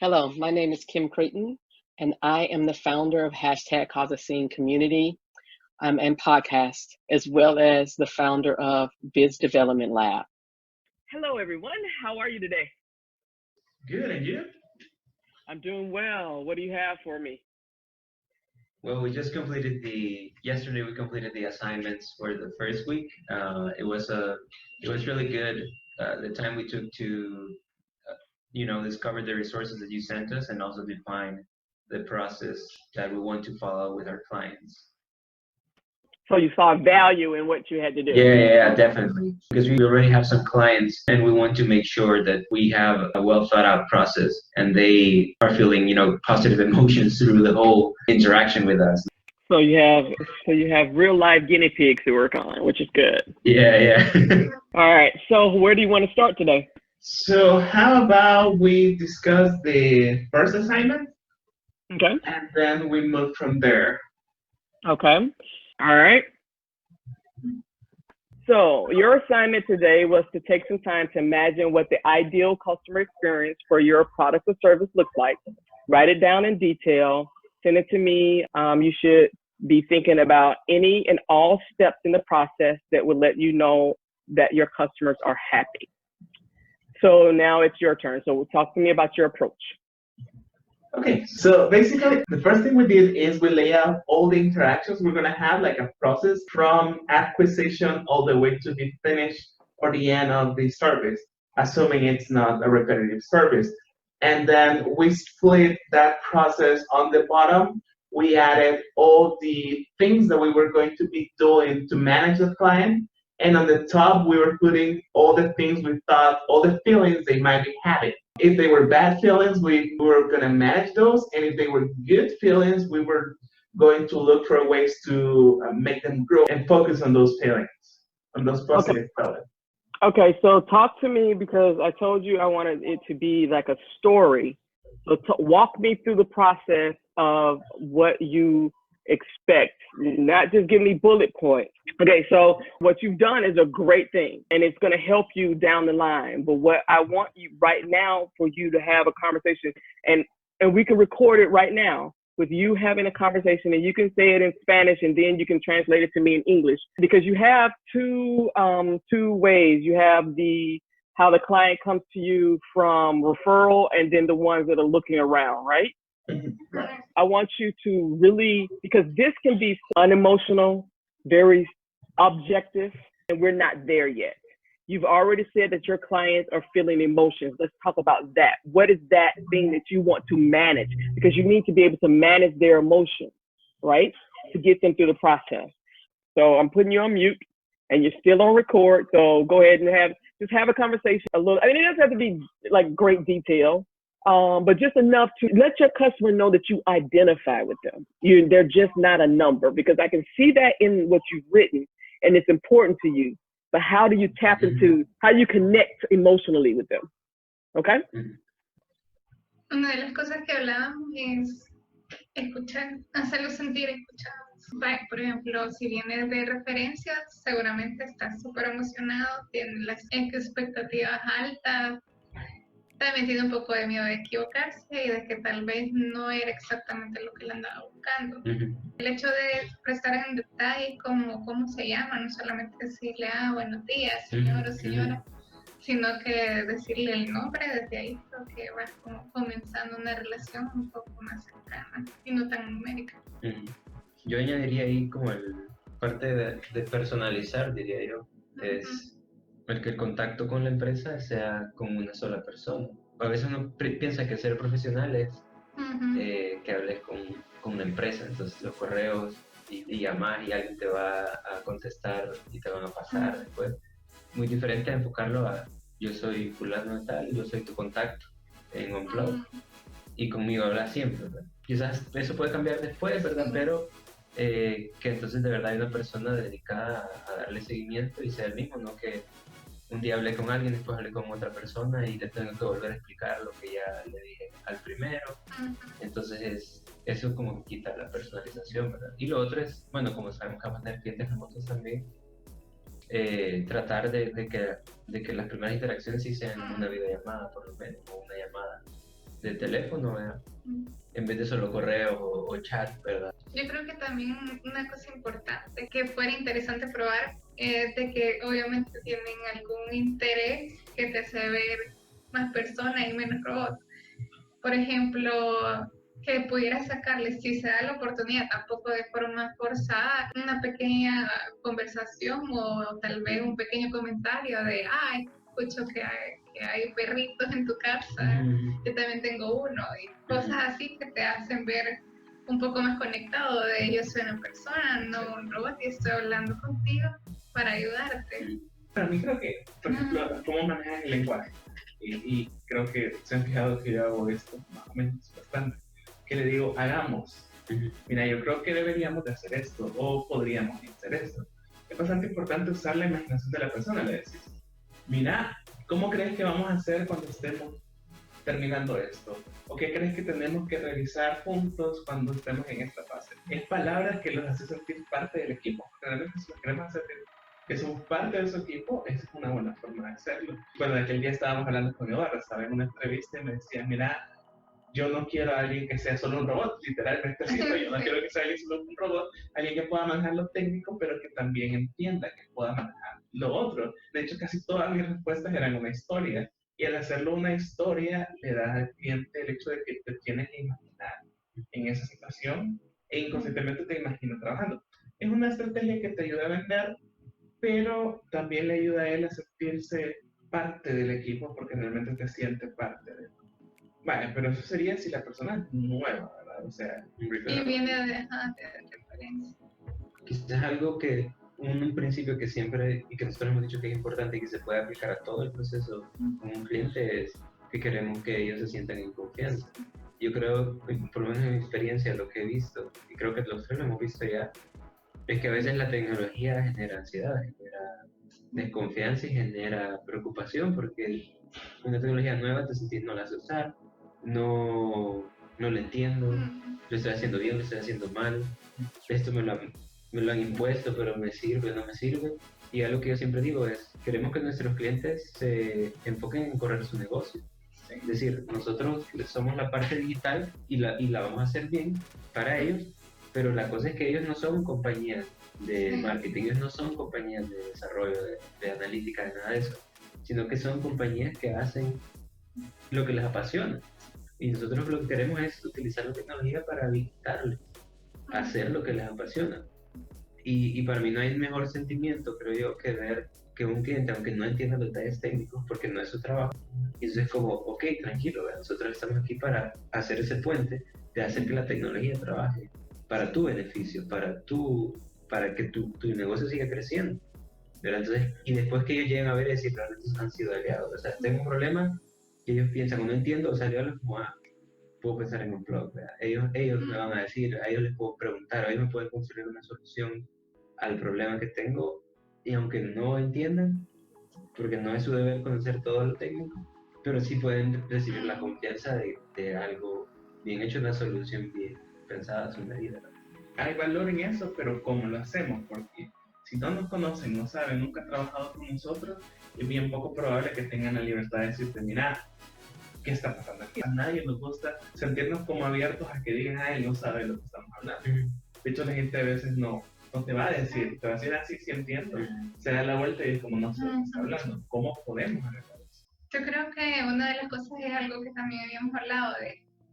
Hello, my name is Kim Creighton, and I am the founder of hashtag Cause a Scene Community and podcast, as well as the founder of Biz Development Lab. Hello, everyone. How are you today? Good, and you? I'm doing well. What do you have for me? Well, yesterday we completed the assignments for the first week. It was really good. The time we took to, discover the resources that you sent us and also define the process that we want to follow with our clients. So you saw value in what you had to do. Yeah, definitely. Because we already have some clients and we want to make sure that we have a well thought out process and they are feeling, positive emotions through the whole interaction with us. So you have real live guinea pigs to work on, which is good. Yeah. All right. So where do you want to start today? So how about we discuss the first assignment Okay. and then we move from there. Okay. All right. So your assignment today was to take some time to imagine what the ideal customer experience for your product or service looks like. Write it down in detail. Send it to me. You should be thinking about any and all steps in the process that would let you know that your customers are happy. So now it's your turn. So talk to me about your approach. Okay, so basically the first thing we did is we lay out all the interactions we're gonna have, like a process from acquisition all the way to the finish or the end of the service, assuming it's not a repetitive service. And then we split that process on the bottom. We added all the things that we were going to be doing to manage the client. And on the top, we were putting all the things we thought, all the feelings they might be having. If they were bad feelings, we were going to manage those. And if they were good feelings, we were going to look for ways to make them grow and focus on those feelings, on those positive feelings. Okay, so talk to me, because I told you I wanted it to be like a story. So walk me through the process of what you expect, not just give me bullet points. Okay, so what you've done is a great thing and it's going to help you down the line. But what I want you right now for you to have a conversation, and we can record it right now with you having a conversation, and you can say it in Spanish and then you can translate it to me in English, because you have two ways. You have how the client comes to you from referral, and then the ones that are looking around, right? I want you to really, because this can be unemotional, very objective, and we're not there yet. You've already said that your clients are feeling emotions. Let's talk about that. What is that thing that you want to manage? Because you need to be able to manage their emotions, right? To get them through the process. So I'm putting you on mute and you're still on record. So go ahead and have a conversation a little. I mean, it doesn't have to be like great detail. But just enough to let your customer know that you identify with them. They're just not a number, because I can see that in what you've written and it's important to you. But how do you tap into, how you connect emotionally with them? Okay? Una de las cosas que hablábamos es escuchar, hacerlos sentir escuchados. Por ejemplo, si viene de referencias, seguramente está súper emocionado, tiene las expectativas altas. También tiene un poco de miedo de equivocarse y de que tal vez no era exactamente lo que él andaba buscando. El hecho de prestar en detalle cómo se llama, no solamente decirle, buenos días, señor o señora, sino que decirle el nombre. Desde ahí creo que vas como comenzando una relación un poco más cercana y no tan numérica. Yo añadiría ahí como parte de personalizar, diría yo, es el que el contacto con la empresa sea con una sola persona. A veces uno piensa que ser profesional es que hables con una empresa, entonces los correos y llamar y alguien te va a contestar y te van a pasar después. Muy diferente a enfocarlo a yo soy fulano de tal, yo soy tu contacto en OnePlug y conmigo hablas siempre, ¿verdad? Quizás eso puede cambiar después, ¿verdad? Pero que entonces de verdad hay una persona dedicada a darle seguimiento y sea el mismo, no que un día hablé con alguien, después hablé con otra persona y le tengo que volver a explicar lo que ya le dije al primero. Entonces eso como quita la personalización, ¿verdad? Y lo otro es, bueno, como sabemos que vamos a tener clientes remotos también, tratar de que las primeras interacciones sí sean una videollamada por lo menos, o una llamada, de teléfono, ¿verdad? Mm. En vez de solo correo o chat, ¿verdad? Yo creo que también una cosa importante que fuera interesante probar es de que obviamente tienen algún interés que te hace ver más personas y menos robots. Por ejemplo, que pudieras sacarle, si se da la oportunidad, tampoco de forma forzada, una pequeña conversación o tal vez un pequeño comentario de, ay, escucho que hay perritos en tu casa, yo también tengo uno, y cosas así que te hacen ver un poco más conectado de yo soy una persona, no un robot, y estoy hablando contigo para ayudarte. Para mí creo que, por ejemplo, cómo manejas el lenguaje. Y creo que se han fijado que yo hago esto más o menos bastante. Que le digo, hagamos. Mira, yo creo que deberíamos de hacer esto o podríamos hacer esto. Es bastante importante usar la imaginación de la persona. Le decís, mira, ¿cómo crees que vamos a hacer cuando estemos terminando esto? ¿O qué crees que tenemos que realizar juntos cuando estemos en esta fase? Es palabras que los hace sentir parte del equipo. Realmente si los queremos hacer que somos parte de su equipo, esa es una buena forma de hacerlo. Bueno, aquel día estábamos hablando con Eduardo, estaba en una entrevista y me decía, mira, yo no quiero a alguien que sea solo un robot, literalmente así, yo no quiero que sea alguien solo un robot, alguien que pueda manejar lo técnico, pero que también entienda que pueda manejar lo otro. De hecho, casi todas mis respuestas eran una historia, y al hacerlo una historia, le das al cliente el hecho de que te tienes que imaginar en esa situación, e inconscientemente te imaginas trabajando. Es una estrategia que te ayuda a vender, pero también le ayuda a él a sentirse parte del equipo porque realmente te siente parte de él. Vale, pero eso sería si la persona es nueva, ¿verdad? O sea, Y viene de referencia. Quizás algo que, un principio que siempre, y que nosotros hemos dicho que es importante y que se puede aplicar a todo el proceso con un cliente es que queremos que ellos se sientan en confianza. Yo creo, por lo menos en mi experiencia, lo que he visto, y creo que los tres lo hemos visto ya, es que a veces la tecnología genera ansiedad, genera desconfianza y genera preocupación porque una tecnología nueva te sentís no la sé usar, no lo entiendo, lo estoy haciendo bien, lo estoy haciendo mal, esto me lo han impuesto, pero me sirve, no me sirve. Y algo que yo siempre digo es, queremos que nuestros clientes se enfoquen en correr su negocio. Es decir, nosotros somos la parte digital y la vamos a hacer bien para ellos, pero la cosa es que ellos no son compañías de marketing, ellos no son compañías de desarrollo, de analítica, de nada de eso, sino que son compañías que hacen lo que les apasiona. Y nosotros lo que queremos es utilizar la tecnología para habilitarles a hacer lo que les apasiona. Y para mí no hay mejor sentimiento, creo yo, que ver que un cliente, aunque no entienda los detalles técnicos, porque no es su trabajo, y eso es como, ok, tranquilo, nosotros estamos aquí para hacer ese puente de hacer que la tecnología trabaje para tu beneficio, para que tu negocio siga creciendo. Entonces, y después que ellos lleguen a ver y decir, realmente han sido aliados. O sea, tengo un problema que ellos piensan, o no entiendo, o salió algo como, puedo pensar en un blog, ¿verdad? Ellos me van a decir, a ellos les puedo preguntar, a ellos me pueden construir una solución al problema que tengo, y aunque no entiendan, porque no es su deber conocer todo lo técnico, pero sí pueden recibir la confianza de algo bien hecho, una solución bien pensada a su medida. Hay valor en eso, pero ¿cómo lo hacemos? Porque si no nos conocen, no saben, nunca han trabajado con nosotros, es bien poco probable que tengan la libertad de decirte, mira, ¿qué está pasando aquí? A nadie nos gusta sentirnos como abiertos a que digan, él no sabe lo que estamos hablando. De hecho, la gente a veces no te va a decir, te va a decir así, sí entiendo. Se da la vuelta y es como, no sé de qué está hablando. ¿Cómo podemos arreglar eso? Yo creo que una de las cosas es algo que también habíamos hablado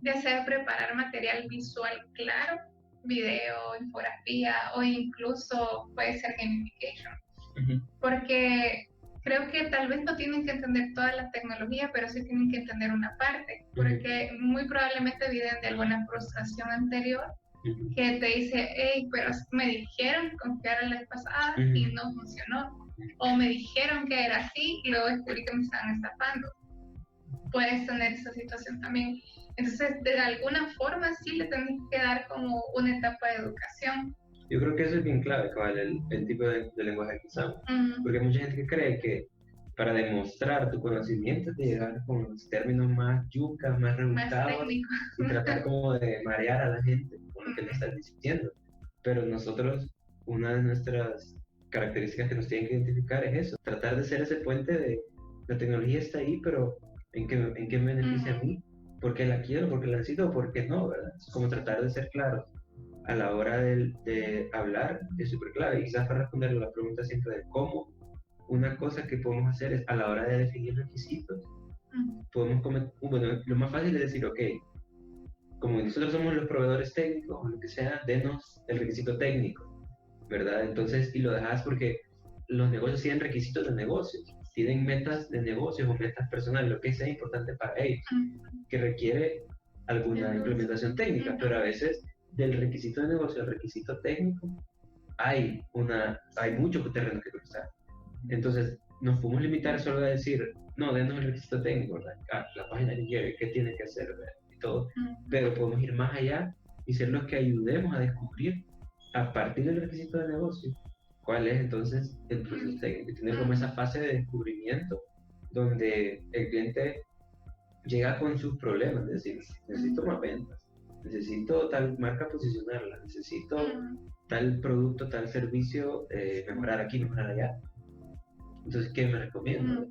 de hacer preparar material visual claro, video, infografía o incluso puede ser gamification. Porque creo que tal vez no tienen que entender toda la tecnología, pero sí tienen que entender una parte, porque muy probablemente vienen de alguna frustración anterior que te dice, hey, pero me dijeron confiar la vez pasada y no funcionó, o me dijeron que era así y luego descubrí que me estaban estafando. Puedes tener esa situación también. Entonces, de alguna forma sí le tenés que dar como una etapa de educación. Yo creo que eso es bien clave, el tipo de lenguaje que usamos. Porque hay mucha gente que cree que para demostrar tu conocimiento es de llegar con los términos más yucas, más rebuscados, y tratar como de marear a la gente con lo que le estás diciendo. Pero nosotros, una de nuestras características que nos tienen que identificar es eso, tratar de ser ese puente de la tecnología está ahí, pero ¿en qué me beneficia a mí? porque la quiero, porque la necesito, o porque no, ¿verdad? Es como tratar de ser claro a la hora de hablar, es súper clave. Y quizás para responder la pregunta siempre de cómo, una cosa que podemos hacer es a la hora de definir requisitos, podemos bueno, lo más fácil es decir, ok, como nosotros somos los proveedores técnicos o lo que sea, denos el requisito técnico, ¿verdad? Entonces, y lo dejas porque los negocios tienen requisitos de negocios, tienen metas de negocios o metas personales, lo que sea importante para ellos, que requiere alguna implementación técnica, pero a veces del requisito de negocio al requisito técnico hay mucho terreno que cruzar. Entonces, nos podemos limitar solo a decir, no, denos el requisito técnico, la página que quiere, qué tiene que hacer, ¿verdad? Y todo, pero podemos ir más allá y ser los que ayudemos a descubrir a partir del requisito de negocio cuál es entonces el proceso técnico, tener como esa fase de descubrimiento donde el cliente llega con sus problemas, es decir, necesito más ventas, necesito tal marca posicionarla, necesito tal producto, tal servicio, mejorar aquí, mejorar allá. Entonces, ¿qué me recomiendo?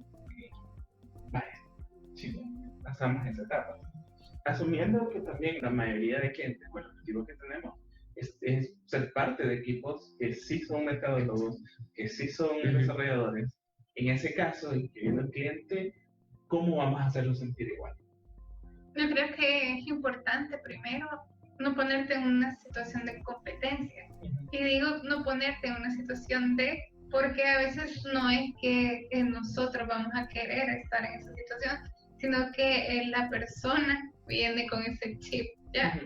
Vale, sí, pasamos esa etapa. Asumiendo que también la mayoría de clientes, bueno, el objetivo que tenemos es ser parte de equipos que sí son mercadólogos, que sí son desarrolladores. En ese caso, el que viene el cliente, ¿cómo vamos a hacerlo sentir igual? Yo creo que es importante primero no ponerte en una situación de competencia. Y digo no ponerte en una situación de, porque a veces no es que nosotros vamos a querer estar en esa situación, sino que la persona viene con ese chip, ¿ya?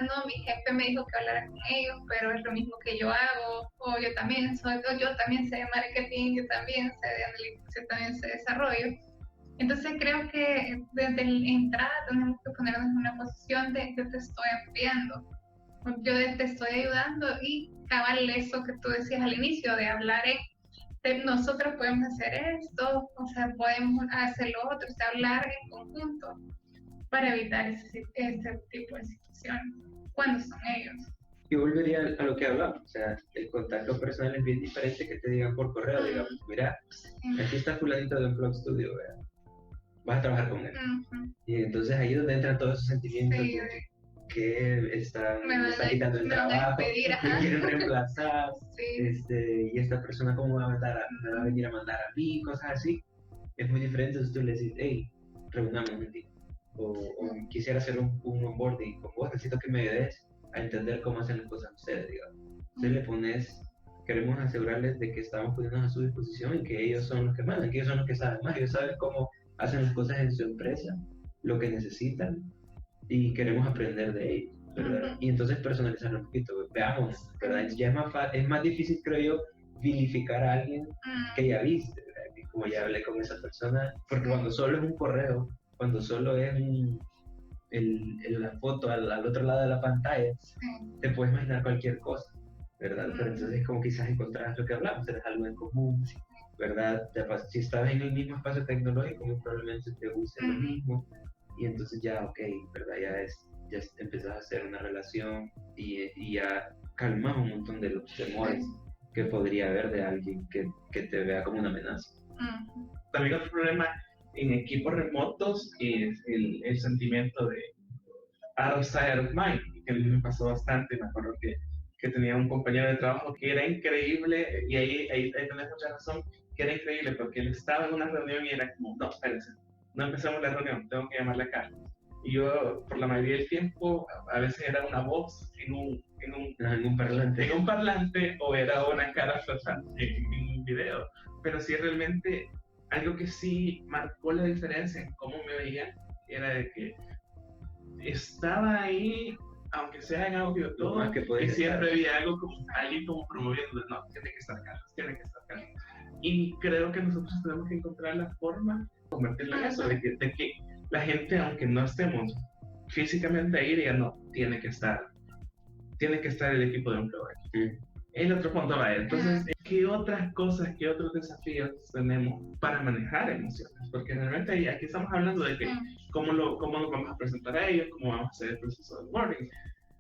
No, mi jefe me dijo que hablara con ellos, pero es lo mismo que yo hago, o yo también sé de marketing, yo también sé de analítica, yo también sé de desarrollo. Entonces creo que desde la entrada tenemos que ponernos en una posición de yo te estoy apoyando, yo te estoy ayudando, y cabal eso que tú decías al inicio de hablar nosotros podemos hacer esto, o sea, podemos hacer lo otro, o sea, hablar en conjunto para evitar ese tipo de situaciones cuando son ellos. Y volvería a lo que hablamos, o sea, el contacto personal es bien diferente que te digan por correo, digamos, mira, aquí está fulanito de un blog studio, ¿verdad? Vas a trabajar con él. Y entonces ahí es donde entran todos esos sentimientos de que me están quitando el trabajo, me quieren reemplazar, y esta persona cómo me va a venir a mandar a mí, cosas así. Es muy diferente si tú le dices, hey, reunamos un día, o quisiera hacer un onboarding con vos, necesito que me ayudes a entender cómo hacen las cosas ustedes, digamos. Entonces queremos asegurarles de que estamos poniéndonos a su disposición y que ellos son los que mandan, que ellos son los que saben más, ellos saben cómo hacen las cosas en su empresa, lo que necesitan, y queremos aprender de ellos, ¿verdad? Y entonces personalizarlo un poquito, veamos, ¿verdad? Ya es más difícil, creo yo, vilificar a alguien que ya viste, ¿verdad? Que como ya hablé con esa persona, porque cuando solo es un correo, cuando solo es la foto al otro lado de la pantalla, te puedes imaginar cualquier cosa, ¿verdad? Pero entonces como quizás encontrarás lo que hablamos, tenés algo en común, ¿verdad? Si estás en el mismo espacio tecnológico, muy probablemente te guste lo mismo, y entonces ya, ok, ¿verdad? Ya empezás a hacer una relación y ya calmas un montón de los temores que podría haber de alguien que te vea como una amenaza. También otro problema en equipos remotos es el sentimiento de out of sight, out of mind, que a mí me pasó bastante. Me acuerdo que tenía un compañero de trabajo que era increíble, y ahí tenés mucha razón, que era increíble porque él estaba en una reunión y era como, no, espérense, no empezamos la reunión, tengo que llamarle acá. Y yo, por la mayoría del tiempo, a veces era una voz en un parlante, o era una cara en un video. Pero sí, realmente, algo que sí marcó la diferencia en cómo me veía, era de que estaba ahí, aunque sea en audio todo, y siempre había algo como alguien como promoviendo, no, tiene que estar Carlos. Y creo que nosotros tenemos que encontrar la forma de convertirlo en eso, de que la gente, aunque no estemos físicamente ahí, diga, no, tiene que estar el equipo de un aquí. El otro punto va. Entonces, ¿qué otras cosas, qué otros desafíos tenemos para manejar emociones? Porque realmente aquí estamos hablando de que cómo nos vamos a presentar a ellos, cómo vamos a hacer el proceso de onboarding.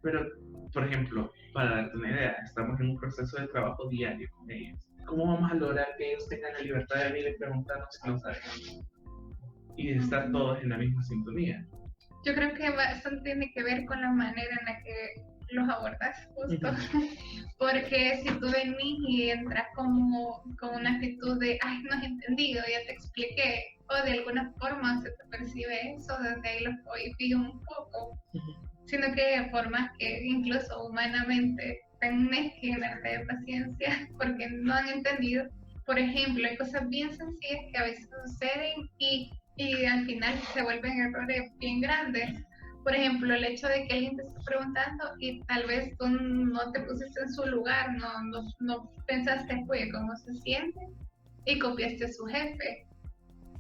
Pero, por ejemplo, para darte una idea, estamos en un proceso de trabajo diario con ellos. ¿Cómo vamos a lograr que ellos tengan la libertad de venir y preguntarnos si no saben? y estar todos en la misma sintonía. Yo creo que eso tiene que ver con la manera en la que los abordas justo, porque si tú venís y entras como con una actitud de, ay, no has entendido, ya te expliqué, o de alguna forma se te percibe eso, desde ahí los cohibís un poco, sino que de formas que incluso humanamente tenés que llenarte de paciencia porque no han entendido. Por ejemplo, hay cosas bien sencillas que a veces suceden y al final se vuelven errores bien grandes. Por ejemplo, el hecho de que alguien te esté preguntando y tal vez tú no te pusiste en su lugar, no pensaste, oye, ¿cómo se siente? Y copiaste a su jefe.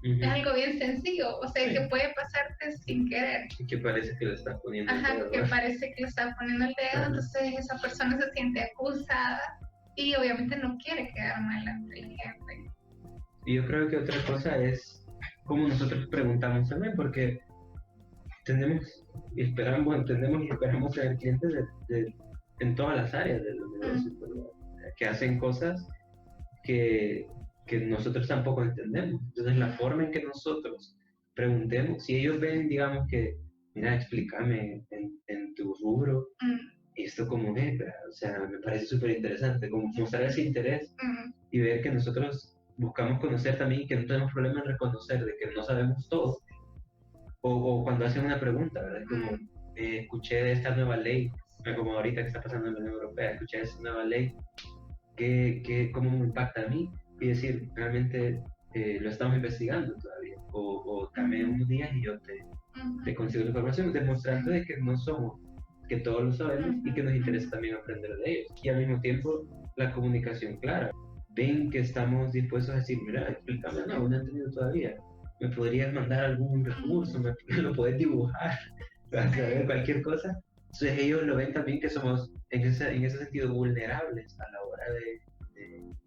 Es algo bien sencillo, o sea, Sí. que puede pasarte sin querer. Y que parece que le estás poniendo el Ajá, dedo, que ¿no? parece que le estás poniendo el dedo, Ajá. entonces esa persona se siente acusada y obviamente no quiere quedar mal ante el jefe. Y yo creo que otra cosa es cómo nosotros preguntamos también, porque entendemos y esperamos tener clientes en todas las áreas del negocio, ¿verdad? Que hacen cosas que nosotros tampoco entendemos. Entonces, la forma en que nosotros preguntemos, si ellos ven, digamos que, mira, explícame en tu rubro, esto como es, ¿verdad? O sea, me parece súper interesante, como mostrar ese interés y ver que nosotros buscamos conocer también y que no tenemos problema en reconocer de que no sabemos todo. O cuando hacen una pregunta, ¿verdad? Como, escuché de esta nueva ley, como ahorita que está pasando en la Unión Europea, escuché de esta nueva ley, ¿cómo me impacta a mí? Y decir, realmente lo estamos investigando todavía. O dame unos días y yo te consigo la información, demostrando de que no somos, que todos lo sabemos y que nos interesa también aprender de ellos. Y al mismo tiempo, la comunicación clara. Ven que estamos dispuestos a decir, mira, explícame, no he entendido todavía. ¿Me podrías mandar algún recurso? ¿Me lo puedes dibujar? Para saber cualquier cosa. Entonces ellos lo ven también que somos en ese sentido vulnerables a la hora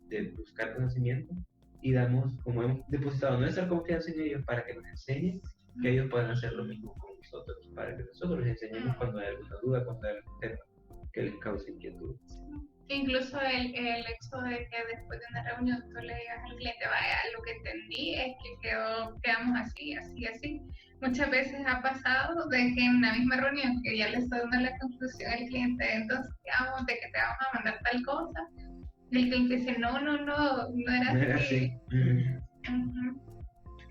de buscar conocimiento y damos, como hemos depositado nuestra confianza en ellos para que nos enseñen, que ellos puedan hacer lo mismo con nosotros, para que nosotros les enseñemos cuando hay alguna duda, cuando hay algún tema que les cause inquietud. Incluso el hecho de que después de una reunión tú le digas al cliente, vaya, lo que entendí es que quedamos así, así, así. Muchas veces ha pasado de que en la misma reunión que ya le está dando la conclusión al cliente, entonces digamos de que te vamos a mandar tal cosa, y el cliente dice, no era No era así.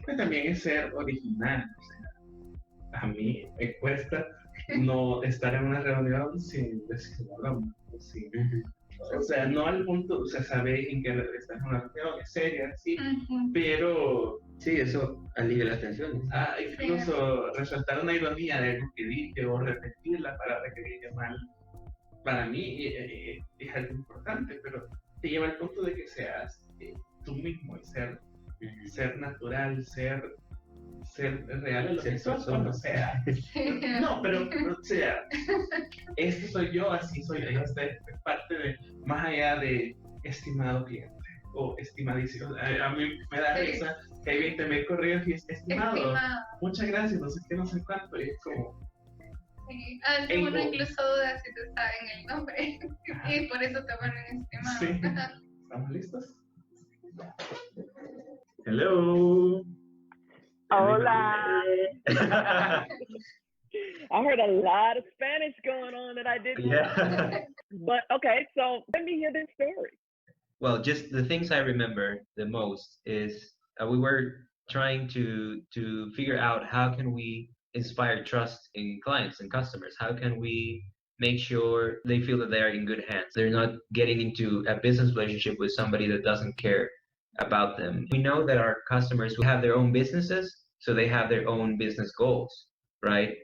Pues también es ser original. O sea, a mí me cuesta no estar en una reunión sin decir nada más. O sea, no al punto, o sea, sabéis en que estás en una reunión, es seria, sí, pero sí, eso alivia las tensiones. Incluso resaltar una ironía de algo que dije o repetir la palabra que dije mal, para mí es algo importante, pero te lleva al punto de que seas tú mismo y ser natural, ser real en lo que sos, cuando sea. No, pero o sea, este soy yo, así soy yo, este es parte de, más allá de estimado cliente o estimadísimo. A mí me da risa que hay 20,000 correos y es estimado. Muchas gracias, no sé qué, no sé cuánto, y es como... Sí, uno incluso duda si te saben el nombre y por eso te ponen estimado. Sí. ¿Estamos listos? Hello. Hola. I heard a lot of Spanish going on that I didn't know. But okay, so let me hear this story. Well, just the things I remember the most is we were trying to figure out how can we inspire trust in clients and customers. How can we make sure they feel that they are in good hands? They're not getting into a business relationship with somebody that doesn't care about them. We know that our customers who have their own businesses, so they have their own business goals, right?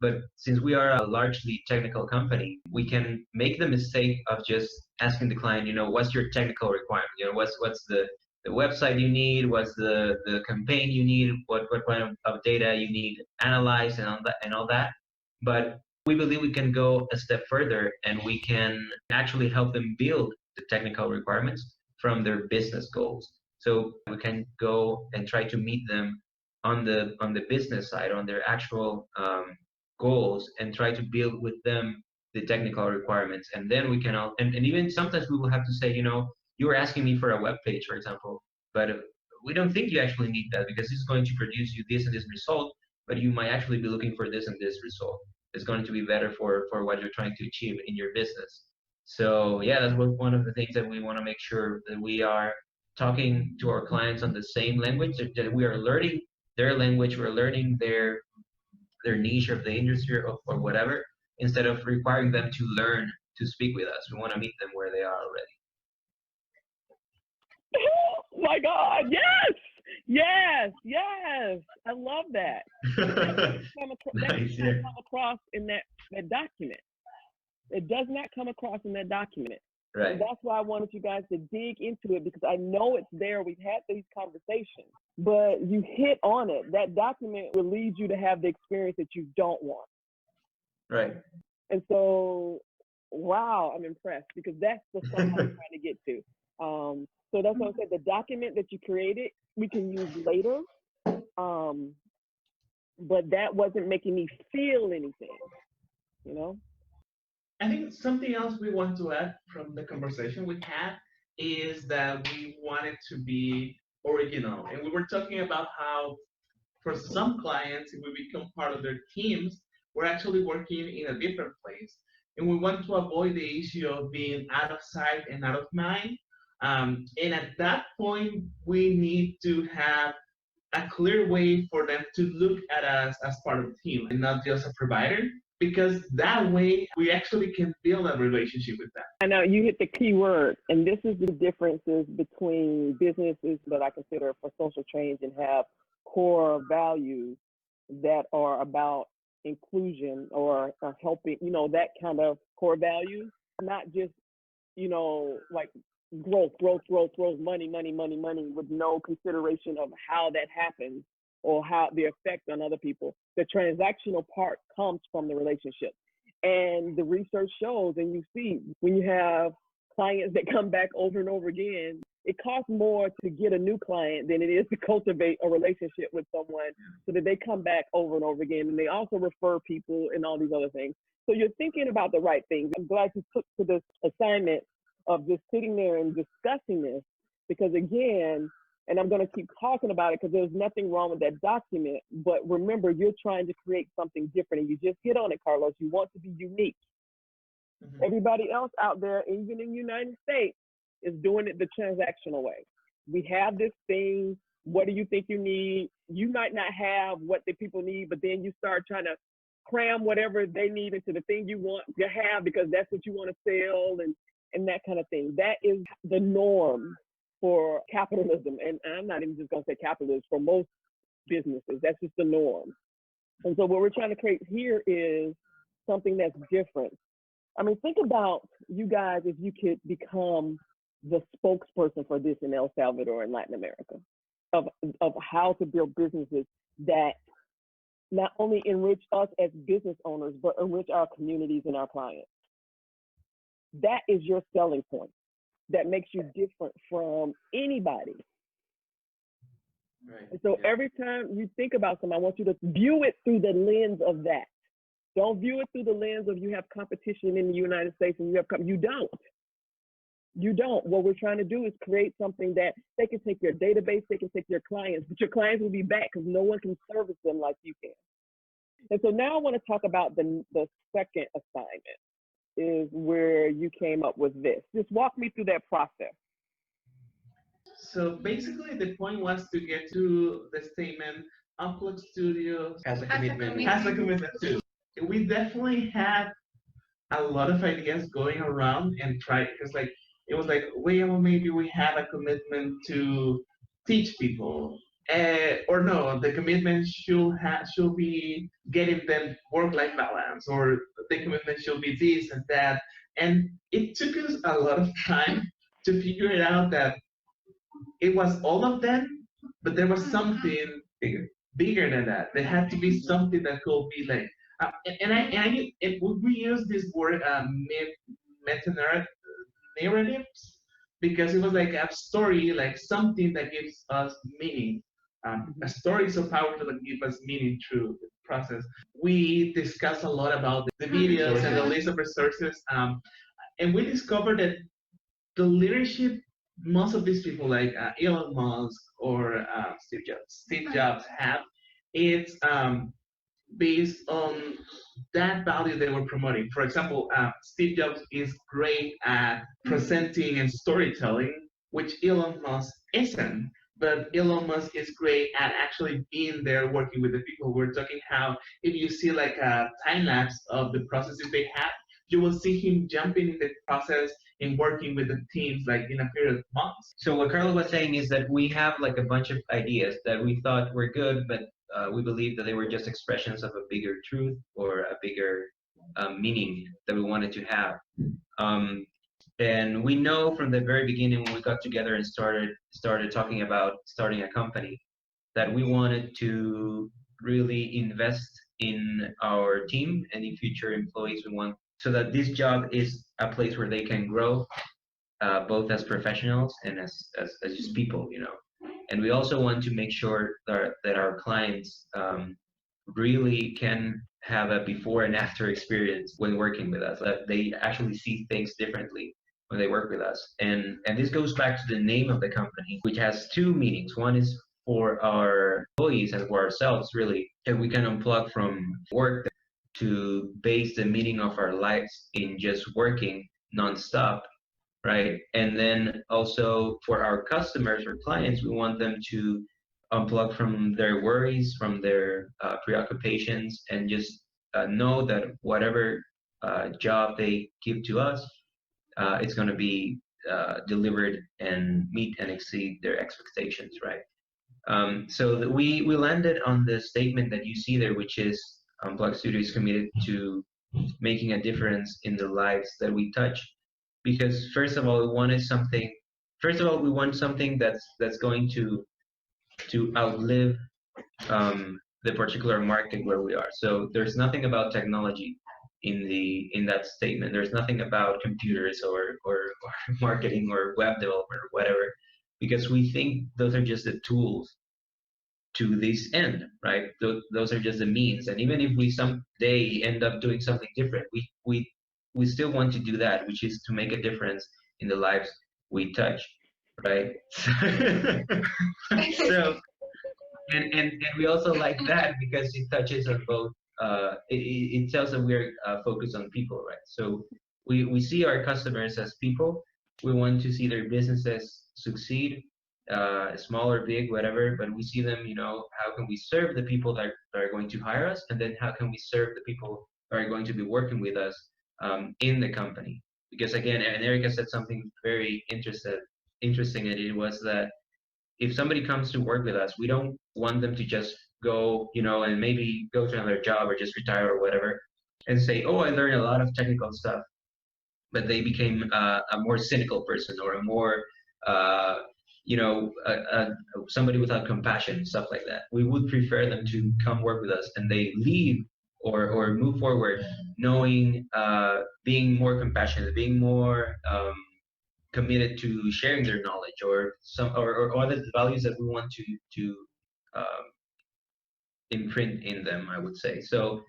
But since we are a largely technical company, we can make the mistake of just asking the client, what's your technical requirement? What's the website you need? What's the campaign you need? What kind of data you need analyzed and all that. But we believe we can go a step further and we can actually help them build the technical requirements from their business goals. So we can go and try to meet them on the business side, on their actual goals, and try to build with them the technical requirements. And then we can and even sometimes we will have to say, you were asking me for a web page, for example, but we don't think you actually need that because it's going to produce you this and this result, but you might actually be looking for this and this result. It's going to be better for what you're trying to achieve in your business. So yeah, that's one of the things that we want to make sure that we are talking to our clients on the same language, that we are learning their language, we're learning their niche of the industry or whatever, instead of requiring them to learn to speak with us. We want to meet them where they are already. Oh my God, yes, yes, yes. I love that. That Nice, does yeah. not come across in that document. It does not come across in that document. Right. And that's why I wanted you guys to dig into it, because I know it's there. We've had these conversations, but you hit on it. That document will lead you to have the experience that you don't want. Right. And so, wow, I'm impressed, because that's the stuff I'm trying to get to. So that's what I said. The document that you created, we can use later. But that wasn't making me feel anything, you know? I think something else we want to add from the conversation we had is that we wanted to be original. And we were talking about how for some clients, if we become part of their teams, we're actually working in a different place. And we want to avoid the issue of being out of sight and out of mind. And at that point, we need to have a clear way for them to look at us as part of the team and not just a provider, because that way we actually can build a relationship with them. I know you hit the key word, and this is the differences between businesses that I consider for social change and have core values that are about inclusion or helping, you know, that kind of core values, not just, you know, like growth, money, with no consideration of how that happens or how the effect on other people. The transactional part comes from the relationship. And the research shows, and you see, when you have clients that come back over and over again, it costs more to get a new client than it is to cultivate a relationship with someone so that they come back over and over again. And they also refer people and all these other things. So you're thinking about the right things. I'm glad you took to this assignment of just sitting there and discussing this, because again, and I'm going to keep talking about it because there's nothing wrong with that document, but remember, you're trying to create something different, and you just hit on it, Carlos. You want to be unique. Mm-hmm. Everybody else out there, even in the United States, is doing it the transactional way. We have this thing. What do you think you need? You might not have what the people need, but then you start trying to cram whatever they need into the thing you want to have because that's what you want to sell and that kind of thing. That is the norm for capitalism. And I'm not even just going to say capitalism, for most businesses, that's just the norm. And so what we're trying to create here is something that's different. I mean, think about you guys if you could become the spokesperson for this in El Salvador and Latin America, of how to build businesses that not only enrich us as business owners, but enrich our communities and our clients. That is your selling point. That makes you different from anybody. Right. And so every time you think about something, I want you to view it through the lens of that. Don't view it through the lens of you have competition in the United States and you have you don't. You don't. What we're trying to do is create something that they can take your database, they can take your clients, but your clients will be back because no one can service them like you can. And so now I want to talk about the second assignment, is where you came up with this. Just walk me through that process. So basically the point was to get to the statement, Upload Studios Has a commitment. Has a commitment too. We definitely had a lot of ideas going around and try, because like, it was like, well, maybe we have a commitment to teach people. Or no, the commitment should be getting them work-life balance, or the commitment should be this and that. And it took us a lot of time to figure it out that it was all of them, but there was something bigger than that. There had to be something that could be like, we use this word meta-narratives, because it was like a story, like something that gives us meaning. A story is so powerful that gives us meaning through the process. We discussed a lot about the videos and the list of resources, and we discovered that the leadership, most of these people like Elon Musk or Steve Jobs have, it's based on that value they were promoting. For example, Steve Jobs is great at presenting and storytelling, which Elon Musk isn't. But Elon Musk is great at actually being there working with the people. We're talking how if you see like a time lapse of the processes they have, you will see him jumping in the process and working with the teams like in a period of months. So what Carla was saying is that we have like a bunch of ideas that we thought were good, but we believe that they were just expressions of a bigger truth or a bigger meaning that we wanted to have. And we know from the very beginning when we got together and started talking about starting a company that we wanted to really invest in our team and in future employees. We want so that this job is a place where they can grow, both as professionals and as just people, you know. And we also want to make sure that our clients really can have a before and after experience when working with us, that they actually see things differently when they work with us. And this goes back to the name of the company, which has two meanings. One is for our employees and for ourselves, really, that we can unplug from work to base the meaning of our lives in just working nonstop, right? And then also for our customers or clients, we want them to unplug from their worries, from their preoccupations, and just know that whatever job they give to us, it's going to be delivered and meet and exceed their expectations, right? So we landed on the statement that you see there, which is Unplug Studio is committed to making a difference in the lives that we touch. Because first of all, we wanted something. First of all, we want something that's going to outlive the particular market where we are. So there's nothing about technology in that statement. There's nothing about computers or marketing or web development or whatever, because we think those are just the tools to this end, right? Those are just the means. And even if we someday end up doing something different, we still want to do that, which is to make a difference in the lives we touch, right? So, and we also like that because it touches on both. It tells that we're focused on people, right? So we see our customers as people. We want to see their businesses succeed, small or big, whatever. But we see them, you know, how can we serve the people that are going to hire us, and then how can we serve the people that are going to be working with us in the company? Because again, and Erica said something very interesting, and it was that if somebody comes to work with us, we don't want them to just go, you know, and maybe go to another job or just retire or whatever, and say, oh, I learned a lot of technical stuff, but they became a more cynical person or a more, you know, somebody without compassion, stuff like that. We would prefer them to come work with us and they leave or move forward knowing, being more compassionate, being more committed to sharing their knowledge or other values that we want to imprint in them, I would say. So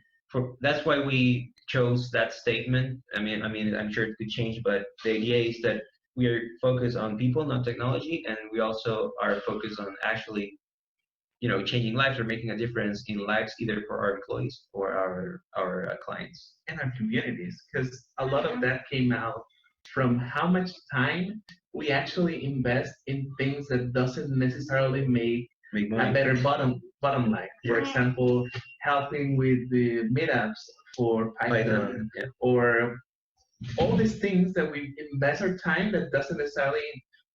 that's why we chose that statement. I mean, I'm sure it could change, but the idea is that we are focused on people, not technology, and we also are focused on actually, you know, changing lives or making a difference in lives, either for our employees or our clients and our communities, because a lot of that came out from how much time we actually invest in things that doesn't necessarily make money. A better bottom line. For example, helping with the meetups for Python, yeah. or all these things that we invest our time that doesn't necessarily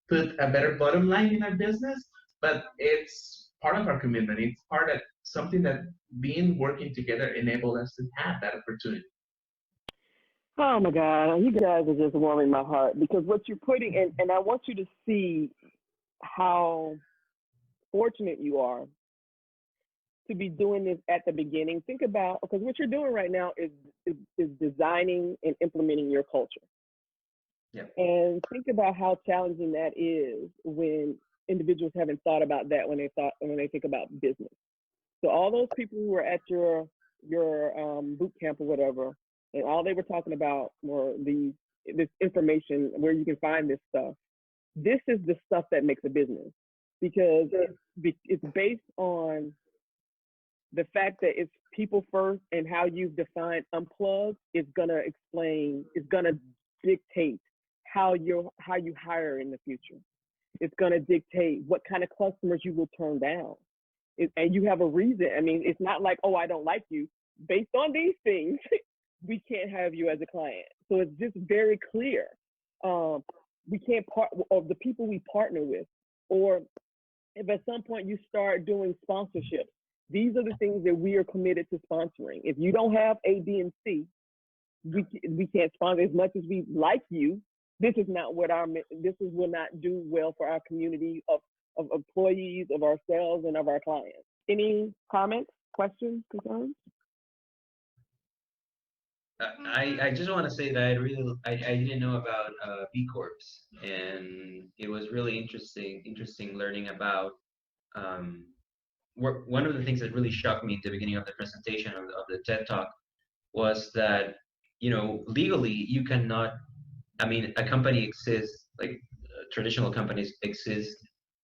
put a better bottom line in our business, but it's part of our commitment. It's part of something that being working together enabled us to have that opportunity. Oh my God, you guys are just warming my heart, because what you're putting in, and I want you to see how fortunate you are to be doing this at the beginning. Think about, because what you're doing right now is designing and implementing your culture. Yeah. And think about how challenging that is when individuals haven't thought about that when they think about business. So all those people who were at your boot camp or whatever, and all they were talking about were this information where you can find this stuff. This is the stuff that makes a business. because it's based on the fact that it's people first, and how you've defined unplug is gonna dictate how you hire in the future. It's gonna dictate what kind of customers you will turn down. And you have a reason. I mean, it's not like, oh, I don't like you. Based on these things, we can't have you as a client. So it's just very clear. We can't of the people we partner with, or if at some point you start doing sponsorships, these are the things that we are committed to sponsoring. If you don't have A, B, and C, we can't sponsor. As much as we like you, this will not do well for our community of employees, of ourselves, and of our clients. Any comments, questions, concerns? I just want to say that I didn't know about B Corps, and it was really interesting learning about one of the things that really shocked me at the beginning of the presentation of the TED Talk was that, legally you cannot, I mean, a company exists, like traditional companies exist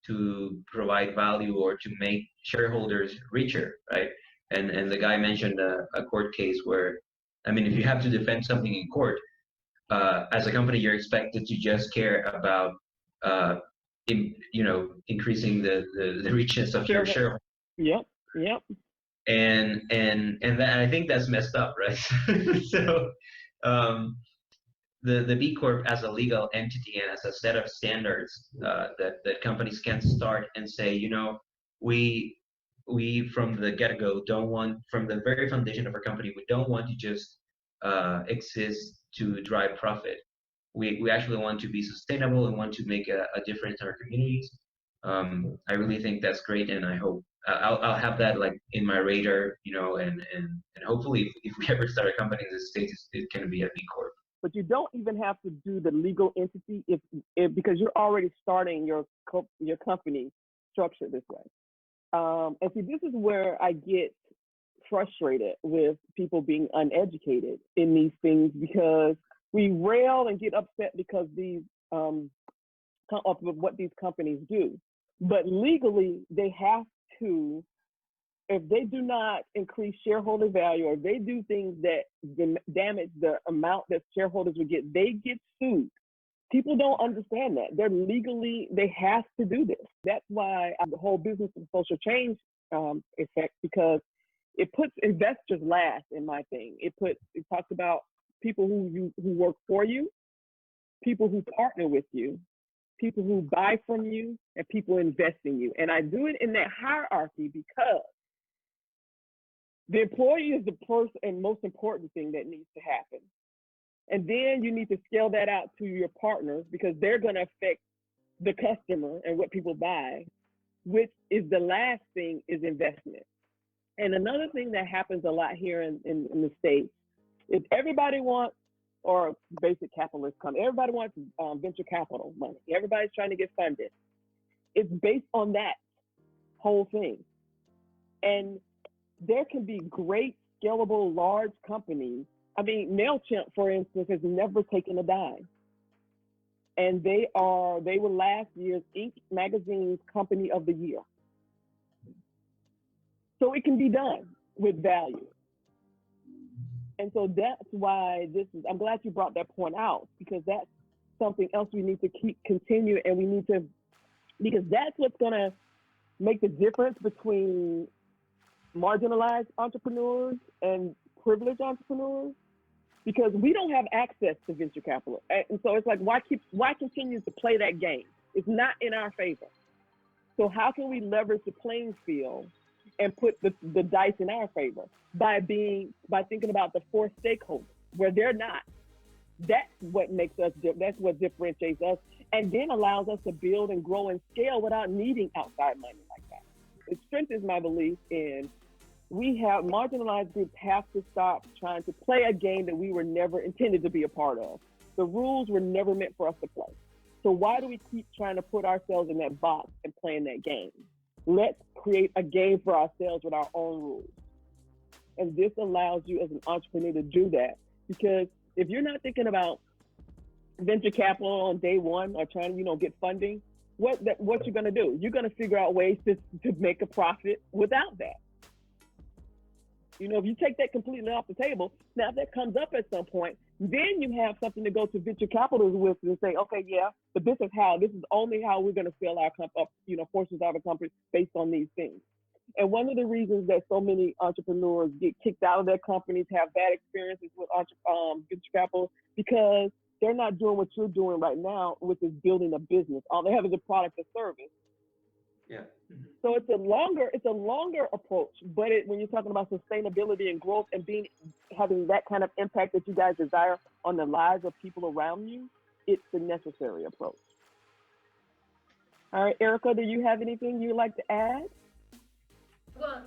to provide value or to make shareholders richer, right? And the guy mentioned a court case where, I mean, if you have to defend something in court, as a company, you're expected to just care about, increasing the richness of your shareholders. Yep. And that, I think that's messed up, right? So, the B Corp as a legal entity and as a set of standards that companies can start and say, we from the get-go don't want, from the very foundation of our company, we don't want to just exist to drive profit. We actually want to be sustainable and want to make a difference in our communities. I really think that's great, and I hope I'll have that like in my radar, and hopefully if we ever start a company in the States, it can be a B Corp. But you don't even have to do the legal entity if because you're already starting your company structured this way. And see, this is where I get frustrated with people being uneducated in these things, because we rail and get upset because these of what these companies do. But legally, they have to, if they do not increase shareholder value, or they do things that damage the amount that shareholders would get, they get sued. People don't understand that. They have to do this. That's why the whole business of social change effect, because it puts investors last, in my thing. It talks about people who work for you, people who partner with you, people who buy from you, and people invest in you. And I do it in that hierarchy because the employee is the first and most important thing that needs to happen. And then you need to scale that out to your partners, because they're going to affect the customer and what people buy, which is the last thing, is investment. And another thing that happens a lot here in the States is everybody wants, or basic capitalist company, everybody wants venture capital money. Everybody's trying to get funded. It's based on that whole thing. And there can be great, scalable, large companies. I mean, MailChimp, for instance, has never taken a dime. And they were last year's Inc. magazine's Company of the Year. So it can be done with value. And so that's why I'm glad you brought that point out, because that's something else we need to continue, and we need to, because that's what's gonna make the difference between marginalized entrepreneurs and privileged entrepreneurs, because we don't have access to venture capital. And so it's like, why continue to play that game? It's not in our favor. So how can we leverage the playing field and put the dice in our favor by thinking about the four stakeholders where they're not? That's what makes us, that's what differentiates us, and then allows us to build and grow and scale without needing outside money like that. It strengthens my belief in marginalized groups have to stop trying to play a game that we were never intended to be a part of. The rules were never meant for us to play. So why do we keep trying to put ourselves in that box and playing that game? Let's create a game for ourselves with our own rules. And this allows you as an entrepreneur to do that, because if you're not thinking about venture capital on day one or trying to, get funding, what you're going to do. You're going to figure out ways to make a profit without that. You know, if you take that completely off the table, now if that comes up at some point, then you have something to go to venture capitalists with and say, okay, yeah, but this is only how we're going to fill our portions of our company based on these things. And one of the reasons that so many entrepreneurs get kicked out of their companies, have bad experiences with venture capital, because they're not doing what you're doing right now, which is building a business. All they have is a product or service. Yeah. So it's a longer approach, but when you're talking about sustainability and growth and having that kind of impact that you guys desire on the lives of people around you, it's the necessary approach. All right, Erica, do you have anything you'd like to add? Well,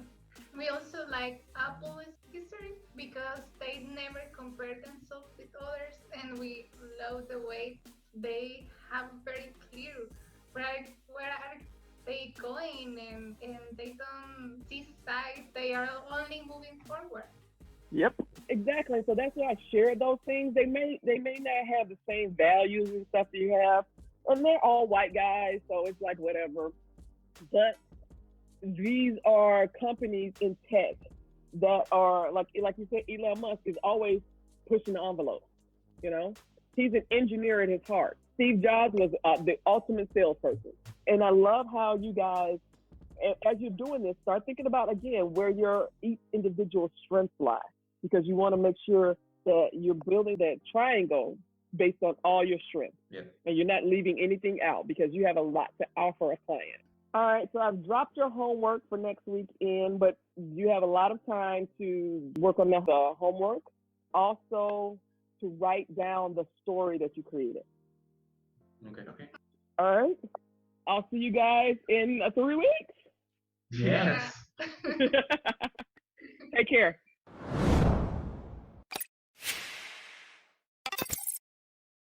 we also like Apple's history because they never compare themselves with others, and we love the way they have very clear where are they going, and they don't decide, they are only moving forward. Yep, exactly. So that's why I shared those things. They may not have the same values and stuff that you have, and they're all white guys, so it's like whatever. But these are companies in tech that are like you said, Elon Musk is always pushing the envelope. You know, he's an engineer at his heart. Steve Jobs was the ultimate salesperson. And I love how you guys, as you're doing this, start thinking about, again, where your each individual strengths lie, because you want to make sure that you're building that triangle based on all your strengths. Yeah. And you're not leaving anything out because you have a lot to offer a client. All right, so I've dropped your homework for next week in, but you have a lot of time to work on the homework. Also, to write down the story that you created. Okay. All right. I'll see you guys in 3 weeks. Yes. Take care.